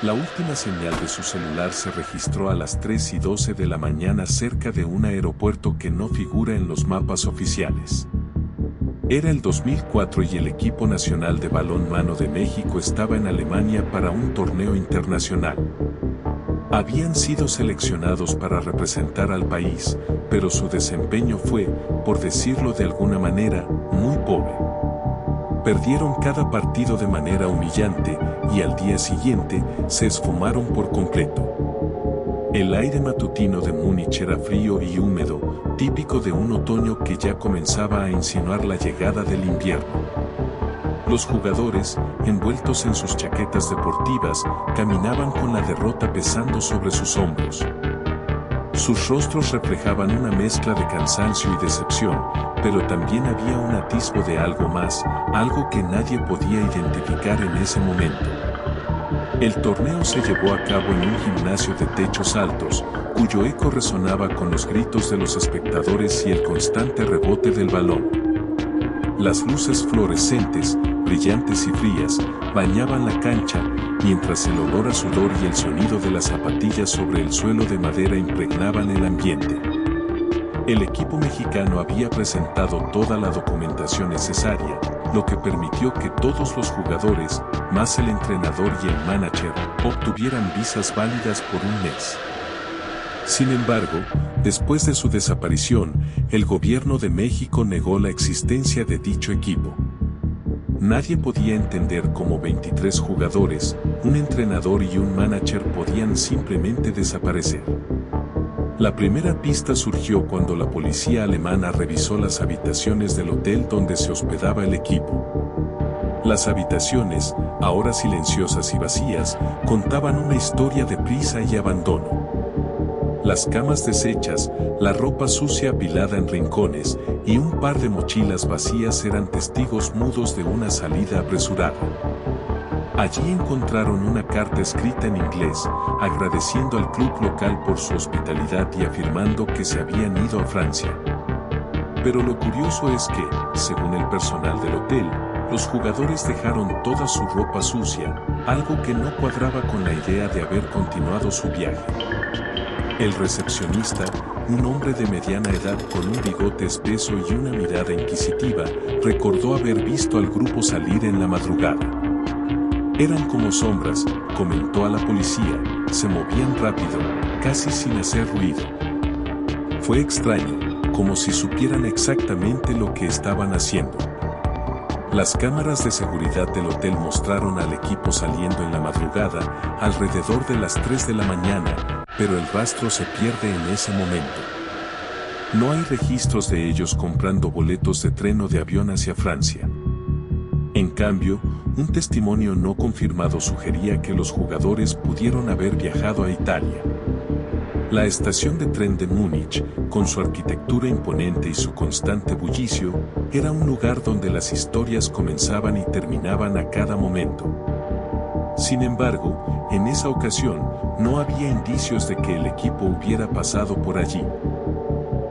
La última señal de su celular se registró a las 3:12 de la mañana cerca de un aeropuerto que no figura en los mapas oficiales. Era el 2004 y el equipo nacional de balonmano de México estaba en Alemania para un torneo internacional. Habían sido seleccionados para representar al país, pero su desempeño fue, por decirlo de alguna manera, muy pobre. Perdieron cada partido de manera humillante y al día siguiente se esfumaron por completo. El aire matutino de Múnich era frío y húmedo, típico de un otoño que ya comenzaba a insinuar la llegada del invierno. Los jugadores, envueltos en sus chaquetas deportivas, caminaban con la derrota pesando sobre sus hombros. Sus rostros reflejaban una mezcla de cansancio y decepción, pero también había un atisbo de algo más, algo que nadie podía identificar en ese momento. El torneo se llevó a cabo en un gimnasio de techos altos, cuyo eco resonaba con los gritos de los espectadores y el constante rebote del balón. Las luces fluorescentes, brillantes y frías, bañaban la cancha, mientras el olor a sudor y el sonido de las zapatillas sobre el suelo de madera impregnaban el ambiente. El equipo mexicano había presentado toda la documentación necesaria, lo que permitió que todos los jugadores, más el entrenador y el manager, obtuvieran visas válidas por un mes. Sin embargo, después de su desaparición, el gobierno de México negó la existencia de dicho equipo. Nadie podía entender cómo 23 jugadores, un entrenador y un manager podían simplemente desaparecer. La primera pista surgió cuando la policía alemana revisó las habitaciones del hotel donde se hospedaba el equipo. Las habitaciones, ahora silenciosas y vacías, contaban una historia de prisa y abandono. Las camas deshechas, la ropa sucia apilada en rincones y un par de mochilas vacías eran testigos mudos de una salida apresurada. Allí encontraron una carta escrita en inglés, agradeciendo al club local por su hospitalidad y afirmando que se habían ido a Francia. Pero lo curioso es que, según el personal del hotel, los jugadores dejaron toda su ropa sucia, algo que no cuadraba con la idea de haber continuado su viaje. El recepcionista, un hombre de mediana edad con un bigote espeso y una mirada inquisitiva, recordó haber visto al grupo salir en la madrugada. Eran como sombras, comentó a la policía, se movían rápido, casi sin hacer ruido. Fue extraño, como si supieran exactamente lo que estaban haciendo. Las cámaras de seguridad del hotel mostraron al equipo saliendo en la madrugada, alrededor de las 3 de la mañana, pero el rastro se pierde en ese momento. No hay registros de ellos comprando boletos de tren o de avión hacia Francia. En cambio, un testimonio no confirmado sugería que los jugadores pudieron haber viajado a Italia. La estación de tren de Múnich, con su arquitectura imponente y su constante bullicio, era un lugar donde las historias comenzaban y terminaban a cada momento. Sin embargo, en esa ocasión, no había indicios de que el equipo hubiera pasado por allí.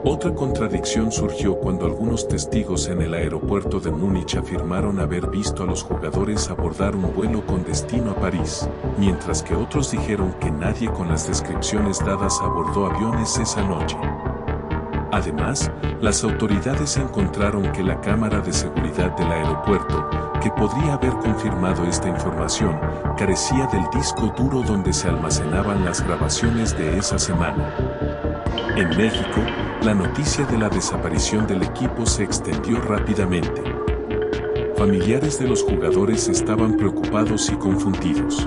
Otra contradicción surgió cuando algunos testigos en el aeropuerto de Múnich afirmaron haber visto a los jugadores abordar un vuelo con destino a París, mientras que otros dijeron que nadie con las descripciones dadas abordó aviones esa noche. Además, las autoridades encontraron que la cámara de seguridad del aeropuerto, que podría haber confirmado esta información, carecía del disco duro donde se almacenaban las grabaciones de esa semana. En México, la noticia de la desaparición del equipo se extendió rápidamente. Familiares de los jugadores estaban preocupados y confundidos.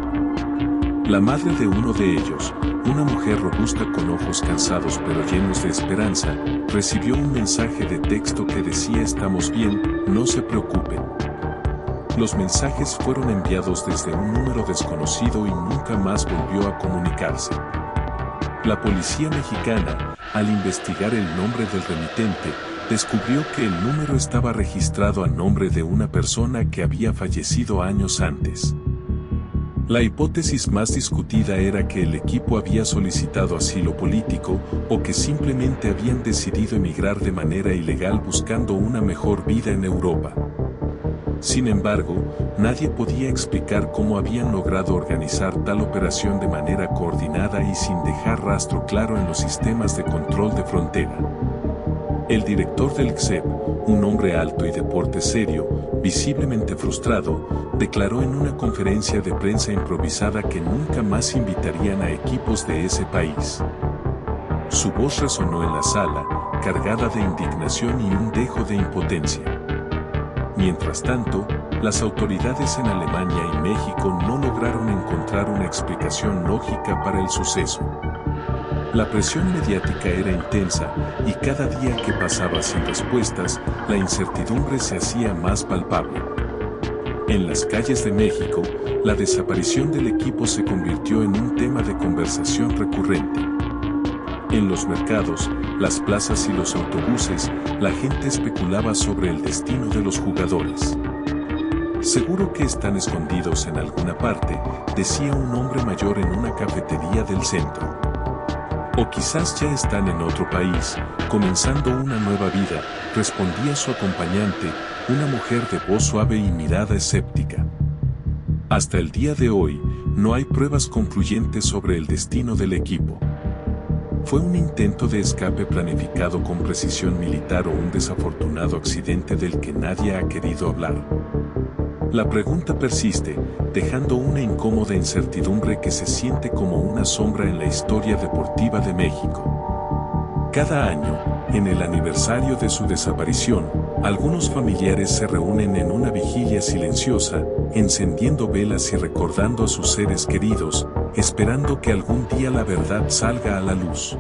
La madre de uno de ellos, una mujer robusta con ojos cansados pero llenos de esperanza, recibió un mensaje de texto que decía: "Estamos bien, no se preocupen". Los mensajes fueron enviados desde un número desconocido y nunca más volvió a comunicarse. La policía mexicana, al investigar el nombre del remitente, descubrió que el número estaba registrado a nombre de una persona que había fallecido años antes. La hipótesis más discutida era que el equipo había solicitado asilo político o que simplemente habían decidido emigrar de manera ilegal buscando una mejor vida en Europa. Sin embargo, nadie podía explicar cómo habían logrado organizar tal operación de manera coordinada y sin dejar rastro claro en los sistemas de control de frontera. El director del CSEP, un hombre alto y de porte serio, visiblemente frustrado, declaró en una conferencia de prensa improvisada que nunca más invitarían a equipos de ese país. Su voz resonó en la sala, cargada de indignación y un dejo de impotencia. Mientras tanto, las autoridades en Alemania y México no lograron encontrar una explicación lógica para el suceso. La presión mediática era intensa y cada día que pasaba sin respuestas, la incertidumbre se hacía más palpable. En las calles de México, la desaparición del equipo se convirtió en un tema de conversación recurrente. En los mercados, las plazas y los autobuses, la gente especulaba sobre el destino de los jugadores. Seguro que están escondidos en alguna parte, decía un hombre mayor en una cafetería del centro. O quizás ya están en otro país, comenzando una nueva vida, respondía su acompañante, una mujer de voz suave y mirada escéptica. Hasta el día de hoy, no hay pruebas concluyentes sobre el destino del equipo. ¿Fue un intento de escape planificado con precisión militar o un desafortunado accidente del que nadie ha querido hablar? La pregunta persiste, dejando una incómoda incertidumbre que se siente como una sombra en la historia deportiva de México. Cada año, en el aniversario de su desaparición, algunos familiares se reúnen en una vigilia silenciosa, encendiendo velas y recordando a sus seres queridos, esperando que algún día la verdad salga a la luz.